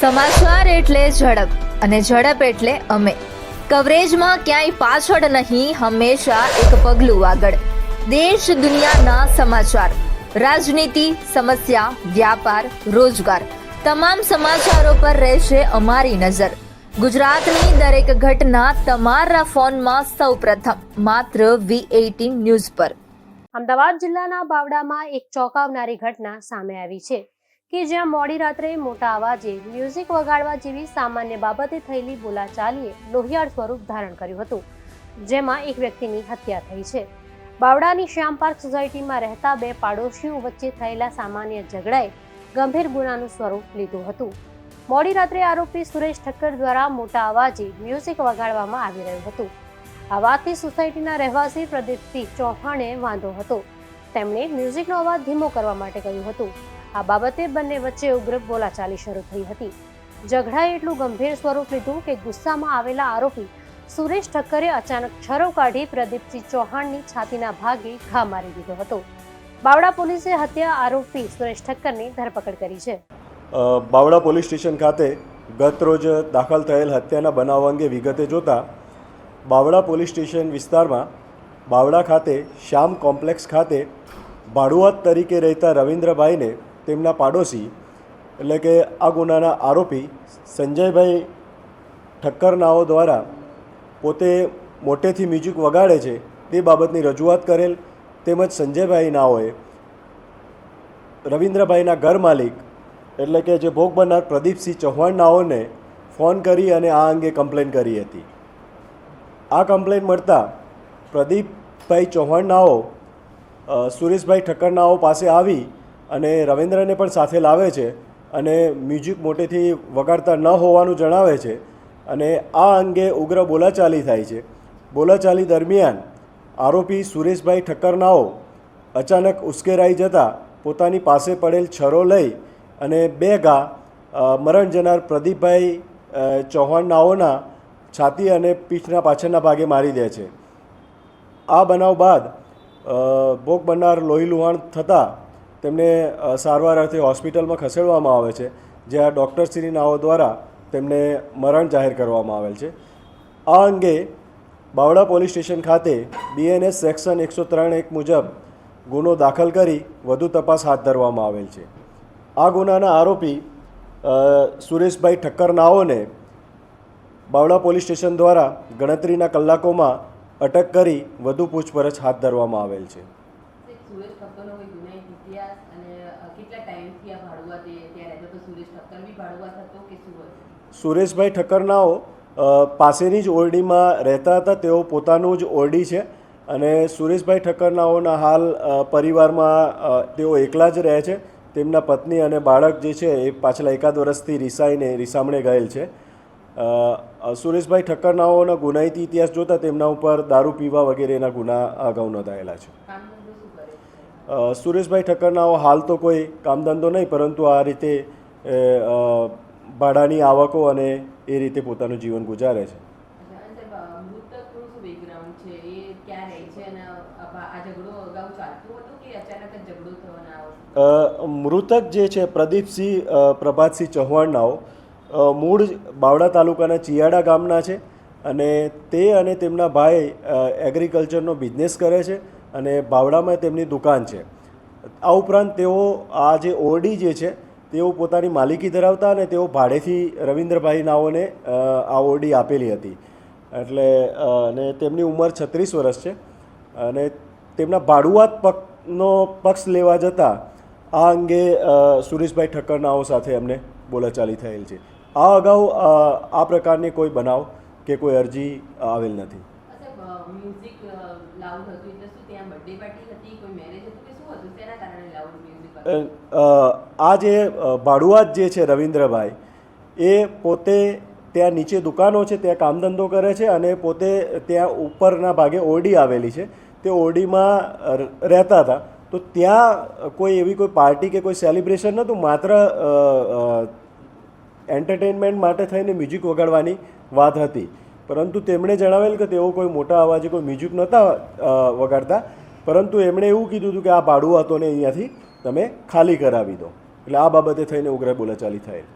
સમાચાર એટલે ઝડપ અને ઝડપ એટલે અમે. કવરેજમાં ક્યાંય પાછળ નહીં, હંમેશા એક પગલું આગળ. દેશ દુનિયાના સમાચાર, રાજનીતિ, સમસ્યા, વ્યાપાર, રોજગાર, તમામ સમાચારો પર રહેશે અમારી નજર. ગુજરાતની દરેક ઘટના તમારા ફોનમાં સૌપ્રથમ માત્ર V18 ન્યૂઝ પર. અમદાવાદ જિલ્લાના બાવડામાં એક ચોંકાવનારી ઘટના સામે આવી છે કે જ્યાં મોડી રાત્રે મોટા અવાજે મ્યુઝિક વગાડવા જેવી સામાન્ય બાબતે થયેલી બોલાચાલીએ લોહિયાળ સ્વરૂપ ધારણ કર્યું હતું, જેમાં એક વ્યક્તિની હત્યા થઈ છે. બાવડાની શ્યામ પાર્ક સોસાયટીમાં રહેતા બે પાડોશીઓ વચ્ચે થયેલા સામાન્ય ઝઘડાએ ગંભીર ગુનાનું સ્વરૂપ લીધું હતું. મોડી રાત્રે આરોપી સુરેશ ઠક્કર દ્વારા મોટા અવાજે મ્યુઝિક વગાડવામાં આવી રહ્યું હતું. આ વાતથી સોસાયટીના રહેવાસી પ્રદીપસિંહ ચૌહાણે વાંધો હતો. તેમણે મ્યુઝિકનો અવાજ ધીમો કરવા માટે કહ્યું હતું. આ બાબતે બંને વચ્ચે ઉગ્ર બોલાચાલી શરૂ થઈ હતી. ઝઘડાએ એટલું ગંભીર સ્વરૂપ લીધું કે ગુસ્સામાં આવેલા આરોપી સુરેશ ઠક્કરે અચાનક છરો કાઢી પ્રદીપસિંહ ચૌહાણની છાતીના ભાગે ઘા મારી દીધો હતો. બાવડા પોલીસે હત્યા આરોપી સુરેશ ઠક્કરની ધરપકડ કરી છે. બાવડા પોલીસ સ્ટેશન ખાતે ગત રોજ દાખલ થયેલ હત્યાના બનાવ અંગે વિગતે જોતા બાવડા પોલીસ સ્ટેશન વિસ્તારમાં બાવડા ખાતે શ્યામ કોમ્પ્લેક્સ ખાતે ભાડુઆત તરીકે રહેતા રવિન્દ્રભાઈને તેમના પાડોશી એટલે કે આ ગુનાના આરોપી સંજયભાઈ ઠક્કરનાઓ દ્વારા પોતે મોટેથી મ્યુઝિક વગાડે છે તે બાબતની રજૂઆત કરેલ, તેમજ સંજયભાઈ નાઓએ રવિન્દ્રભાઈના ઘર માલિક એટલે કે જે ભોગ બનનાર પ્રદીપસિંહ ચૌહાણ નાઓને ફોન કરી અને આ અંગે કમ્પ્લેન કરી હતી. આ કમ્પ્લેન મળતા પ્રદીપભાઈ ચૌહાણ નાઓ સુરેશભાઈ ઠક્કર નાઓ પાસે આવી અને રવિન્દ્રને પણ સાથે લાવે છે અને મ્યુઝિક મોટેથી વગાડતા ન હોવાનું જણાવે છે અને આ અંગે ઉગ્ર બોલાચાલી થાય છે. બોલાચાલી દરમિયાન આરોપી સુરેશભાઈ ઠક્કર નાઓ અચાનક ઉશ્કેરાઈ જતાં પોતાની પાસે પડેલ છરો લઈ અને બે ઘા મરણ જનાર પ્રદીપભાઈ ચૌહાણ નાઓના છાતી અને પીઠના પાછળના ભાગે મારી દે છે. આ બનાવ બાદ ભોગ બનનાર લોહી લુહાણ થતાં તેમને સારવાર અર્થે હોસ્પિટલમાં ખસેડવામાં આવે છે, જ્યાં ડૉક્ટરશ્રી નાઓ દ્વારા તેમને મરણ જાહેર કરવામાં આવેલ છે. આ અંગે બાવડા પોલીસ સ્ટેશન ખાતે BNS સેક્શન 103(1) મુજબ ગુનો દાખલ કરી વધુ તપાસ હાથ ધરવામાં આવેલ છે. આ ગુનાના આરોપી સુરેશભાઈ ઠક્કર નાઓને બાવડા પોલીસ સ્ટેશન દ્વારા ગણતરીના કલાકોમાં અટક કરી વધુ પૂછપરછ હાથ ધરવામાં આવેલ છે. સુરેશભાઈ ઠક્કરનાઓ પાસેની જ ઓરડીમાં રહેતા હતા. તેઓ પોતાનું જ ઓરડી છે અને સુરેશભાઈ ઠક્કરનાઓના હાલ પરિવારમાં તેઓ એકલા જ રહે છે. તેમના પત્ની અને બાળક જે છે એ પાછલા એકાદ વર્ષથી રીસામણે ગયેલ છે. સુરેશભાઈ ઠક્કરનાઓના ગુનાહિતી ઇતિહાસ જોતાં તેમના ઉપર દારૂ પીવા વગેરેના ગુના અગાઉ નોંધાયેલા છે. સુરેશભાઈ ઠક્કરનાઓ હાલ તો કોઈ કામધંધો નહીં, પરંતુ આ રીતે ભાડાની આવકો અને એ રીતે પોતાનું જીવન ગુજારે છે. મૃતક જે છે પ્રદીપસિંહ પ્રભાતસિંહ ચૌહાણ નાઓ મૂળ બાવડા તાલુકાના ચિયાડા ગામના છે અને તે અને તેમના ભાઈ એગ્રીકલ્ચરનો બિઝનેસ કરે છે અને બાવડામાં તેમની દુકાન છે. આ ઉપરાંત તેઓ આ જે ઓરડી જે છે તેઓ પોતાની માલિકી ધરાવતા અને તેઓ ભાડેથી રવિન્દ્રભાઈ નાઓને આ ઓરડી આપેલી હતી. એટલે અને તેમની ઉંમર 36 વર્ષ છે અને તેમના ભાડુઆત પક્ષ લેવા જતાં આ અંગે સુરેશભાઈ ઠક્કર નાઓ સાથે અમને બોલાચાલી થયેલ છે. આ અગાઉ આ પ્રકારની કોઈ બનાવ કે કોઈ અરજી આવેલ નથી. આ જે ભાડુઆત જે છે રવિન્દ્રભાઈ, એ પોતે ત્યાં નીચે દુકાનો છે, ત્યાં કામધંધો કરે છે અને પોતે ત્યાં ઉપરના ભાગે ઓરડી આવેલી છે, તે ઓરડીમાં રહેતા હતા. તો ત્યાં કોઈ એવી કોઈ પાર્ટી કે કોઈ સેલિબ્રેશન નહોતું, માત્ર એન્ટરટેનમેન્ટ માટે થઈને મ્યુઝિક વગાડવાની વાત હતી. પરંતુ તેમણે જણાવેલ કે તેઓ કોઈ મોટા અવાજે કોઈ મ્યુઝિક નહોતા વગાડતા, પરંતુ એમણે એવું કીધું હતું કે આ ભાડુઆતોને અહીંયાથી તમે ખાલી કરાવી દો. એટલે આ બાબતે થઈને ઉગ્ર બોલાચાલી થયેલ.